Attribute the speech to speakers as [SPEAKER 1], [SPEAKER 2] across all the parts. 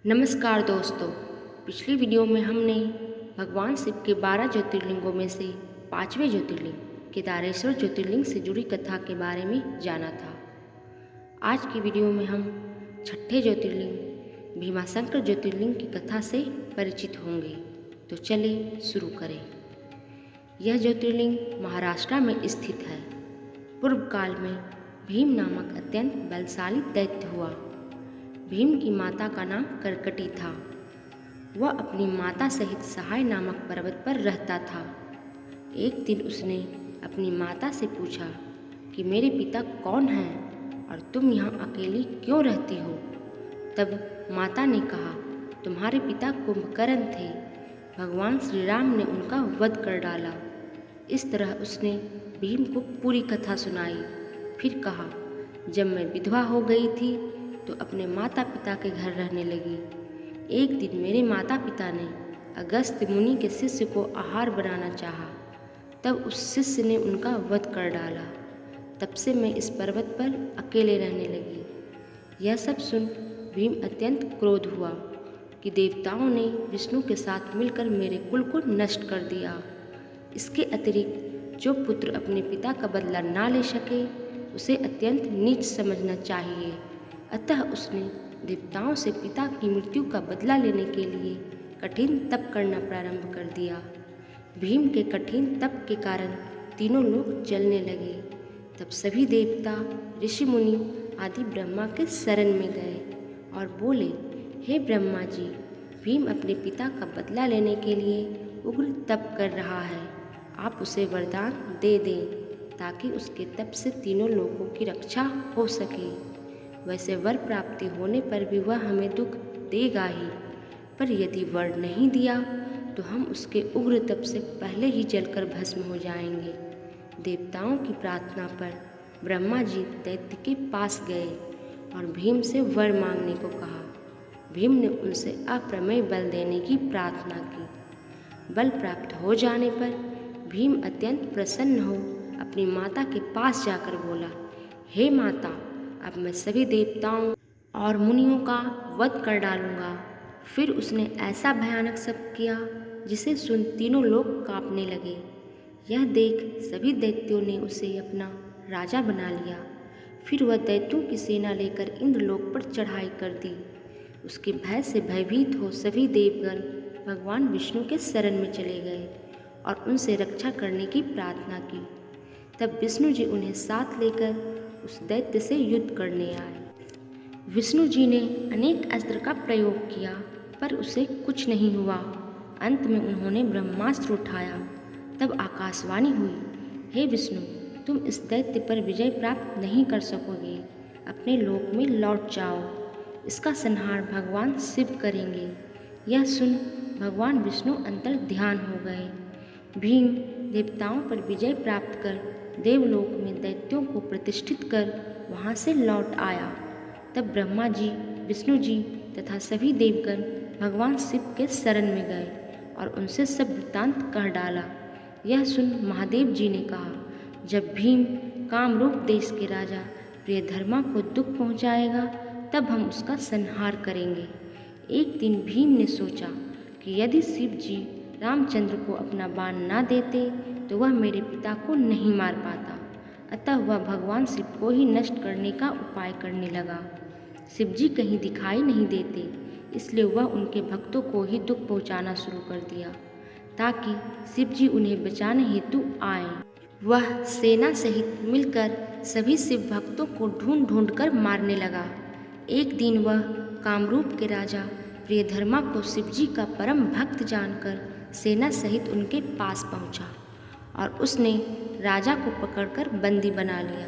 [SPEAKER 1] नमस्कार दोस्तों। पिछली वीडियो में हमने भगवान शिव के 12 ज्योतिर्लिंगों में से 5वें ज्योतिर्लिंग केदारेश्वर ज्योतिर्लिंग से जुड़ी कथा के बारे में जाना था। आज की वीडियो में हम छठे ज्योतिर्लिंग भीमाशंकर ज्योतिर्लिंग की कथा से परिचित होंगे। तो चलिए शुरू करें। यह ज्योतिर्लिंग महाराष्ट्र में स्थित है। पूर्व काल में भीम नामक अत्यंत बलशाली दैत्य हुआ। भीम की माता का नाम करकटी था। वह अपनी माता सहित सहाय नामक पर्वत पर रहता था। एक दिन उसने अपनी माता से पूछा कि मेरे पिता कौन हैं और तुम यहाँ अकेली क्यों रहती हो। तब माता ने कहा, तुम्हारे पिता कुंभकर्ण थे, भगवान श्री राम ने उनका वध कर डाला। इस तरह उसने भीम को पूरी कथा सुनाई। फिर कहा, जब मैं विधवा हो गई थी तो अपने माता पिता के घर रहने लगी। एक दिन मेरे माता पिता ने अगस्त्य मुनि के शिष्य को आहार बनाना चाहा। तब उस शिष्य ने उनका वध कर डाला। तब से मैं इस पर्वत पर अकेले रहने लगी। यह सब सुन भीम अत्यंत क्रोध हुआ कि देवताओं ने विष्णु के साथ मिलकर मेरे कुल को नष्ट कर दिया। इसके अतिरिक्त जो पुत्र अपने पिता का बदला ना ले सके उसे अत्यंत नीच समझना चाहिए। अतः उसने देवताओं से पिता की मृत्यु का बदला लेने के लिए कठिन तप करना प्रारंभ कर दिया। भीम के कठिन तप के कारण तीनों लोग जलने लगे। तब सभी देवता, ऋषि मुनि आदि ब्रह्मा के शरण में गए और बोले, हे ब्रह्मा जी, भीम अपने पिता का बदला लेने के लिए उग्र तप कर रहा है। आप उसे वरदान दे दें ताकि उसके तप से तीनों लोगों की रक्षा हो सके। वैसे वर प्राप्ति होने पर भी वह हमें दुख देगा ही, पर यदि वर नहीं दिया तो हम उसके उग्र तप से पहले ही जलकर भस्म हो जाएंगे। देवताओं की प्रार्थना पर ब्रह्मा जी दैत्य के पास गए और भीम से वर मांगने को कहा। भीम ने उनसे अप्रमेय बल देने की प्रार्थना की। बल प्राप्त हो जाने पर भीम अत्यंत प्रसन्न हो अपनी माता के पास जाकर बोला, हे माता, अब मैं सभी देवताओं और मुनियों का वध कर डालूंगा। फिर उसने ऐसा भयानक शब्द किया जिसे सुन तीनों लोग कांपने लगे। यह देख सभी दैत्यों ने उसे अपना राजा बना लिया। फिर वह दैत्यों की सेना लेकर इंद्रलोक पर चढ़ाई कर दी। उसके भय से भयभीत हो सभी देवगण भगवान विष्णु के शरण में चले गए और उनसे रक्षा करने की प्रार्थना की। तब विष्णु जी उन्हें साथ लेकर उस दैत्य से युद्ध करने आए। विष्णु जी ने अनेक अस्त्र का प्रयोग किया पर उसे कुछ नहीं हुआ। अंत में उन्होंने ब्रह्मास्त्र उठाया। तब आकाशवाणी हुई, हे विष्णु, तुम इस दैत्य पर विजय प्राप्त नहीं कर सकोगे। अपने लोक में लौट जाओ। इसका संहार भगवान शिव करेंगे। यह सुन भगवान विष्णु अंतर ध्यान हो गए। भीम देवताओं पर विजय प्राप्त कर देवलोक में दैत्यों को प्रतिष्ठित कर वहां से लौट आया। तब ब्रह्मा जी, विष्णु जी तथा सभी देवगण भगवान शिव के शरण में गए और उनसे सब वृत्तांत कह डाला। यह सुन महादेव जी ने कहा, जब भीम कामरूप देश के राजा प्रियधर्मा को दुख पहुंचाएगा तब हम उसका संहार करेंगे। एक दिन भीम ने सोचा कि यदि शिव जी रामचंद्र को अपना बाण ना देते तो वह मेरे पिता को नहीं मार पाता। अतः वह भगवान शिव को ही नष्ट करने का उपाय करने लगा। शिव जी कहीं दिखाई नहीं देते, इसलिए वह उनके भक्तों को ही दुख पहुंचाना शुरू कर दिया ताकि शिव जी उन्हें बचाने हेतु आए। वह सेना सहित मिलकर सभी शिव भक्तों को ढूंढ ढूंढ कर मारने लगा। एक दिन वह कामरूप के राजा प्रियधर्मा को शिव जी का परम भक्त जानकर सेना सहित उनके पास पहुंचा और उसने राजा को पकड़कर बंदी बना लिया।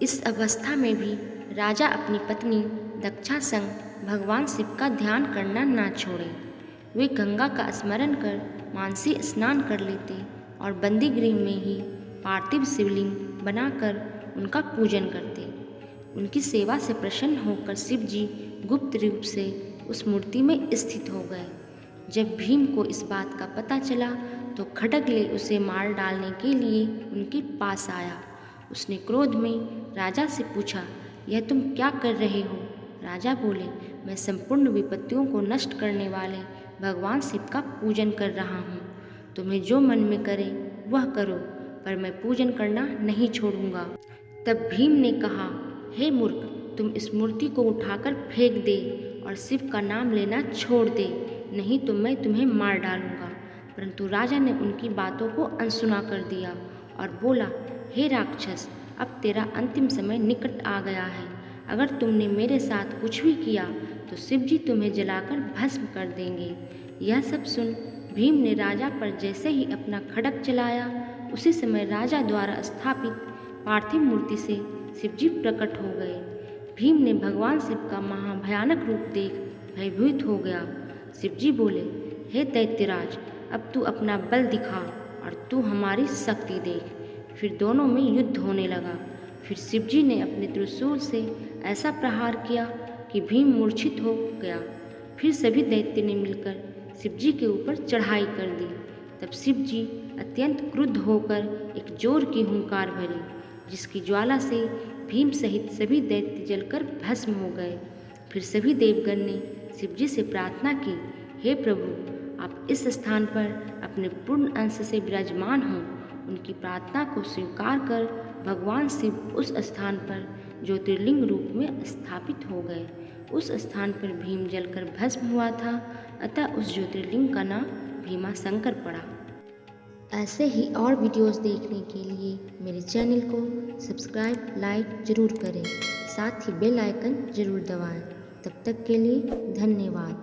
[SPEAKER 1] इस अवस्था में भी राजा अपनी पत्नी दक्षा संग भगवान शिव का ध्यान करना ना छोड़े। वे गंगा का स्मरण कर मानसी स्नान कर लेते और बंदी गृह में ही पार्थिव शिवलिंग बनाकर उनका पूजन करते। उनकी सेवा से प्रसन्न होकर शिव जी गुप्त रूप से उस मूर्ति में स्थित हो गए। जब भीम को इस बात का पता चला तो खड्ग ले उसे मार डालने के लिए उनके पास आया। उसने क्रोध में राजा से पूछा, यह तुम क्या कर रहे हो? राजा बोले, मैं संपूर्ण विपत्तियों को नष्ट करने वाले भगवान शिव का पूजन कर रहा हूँ। तुम्हें जो मन में करे वह करो, पर मैं पूजन करना नहीं छोड़ूंगा। तब भीम ने कहा, हे मूर्ख, तुम इस मूर्ति को उठाकर फेंक दे और शिव का नाम लेना छोड़ दे, नहीं तो मैं तुम्हें मार डालूंगा। परंतु राजा ने उनकी बातों को अनसुना कर दिया और बोला, हे राक्षस, अब तेरा अंतिम समय निकट आ गया है। अगर तुमने मेरे साथ कुछ भी किया तो शिव जी तुम्हें जलाकर भस्म कर देंगे। यह सब सुन भीम ने राजा पर जैसे ही अपना खड्ग चलाया, उसी समय राजा द्वारा स्थापित पार्थिव मूर्ति से शिवजी प्रकट हो गए। भीम ने भगवान शिव का महाभयानक रूप देख भयभीत हो गया। शिवजी बोले, हे दैत्यराज, अब तू अपना बल दिखा और तू हमारी शक्ति देख। फिर दोनों में युद्ध होने लगा। फिर शिवजी ने अपने त्रिशूल से ऐसा प्रहार किया कि भीम मूर्छित हो गया। फिर सभी दैत्य ने मिलकर शिवजी के ऊपर चढ़ाई कर दी। तब शिवजी अत्यंत क्रुद्ध होकर एक जोर की हुंकार भरी, जिसकी ज्वाला से भीम सहित सभी दैत्य जलकर भस्म हो गए। फिर सभी देवगण ने शिवजी से प्रार्थना की, हे प्रभु, आप इस स्थान पर अपने पूर्ण अंश से विराजमान हों। उनकी प्रार्थना को स्वीकार कर भगवान शिव उस स्थान पर ज्योतिर्लिंग रूप में स्थापित हो गए। उस स्थान पर भीम जलकर भस्म हुआ था, अतः उस ज्योतिर्लिंग का नाम भीमाशंकर पड़ा। ऐसे ही और वीडियोस देखने के लिए मेरे चैनल को सब्सक्राइब, लाइक जरूर करें, साथ ही बेल आइकन जरूर दबाएं। तब तक के लिए धन्यवाद।